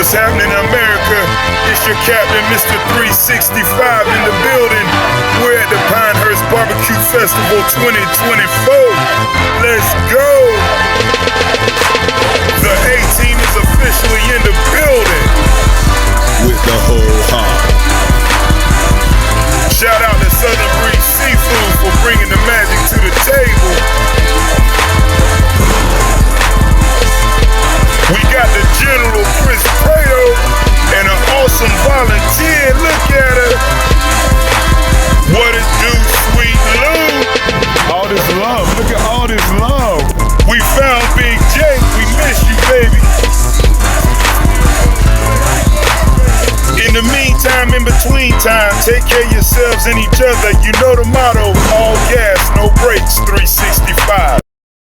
What's happening in America? It's your captain, Mr. 365 in the building. We're at the Pinehurst Barbecue Festival 2024. Let's go! The A-team is officially in the building with the whole heart. Shout out to Southern Breeze Seafood for bringing the magic to the table. We got the General Chris Prado and an awesome volunteer. Look at her. What it do, Sweet Lou? All this love. Look at all this love. We found Big Jake. We miss you, baby. In the meantime, in between time, take care of yourselves and each other. You know the motto, all gas, no brakes, 365.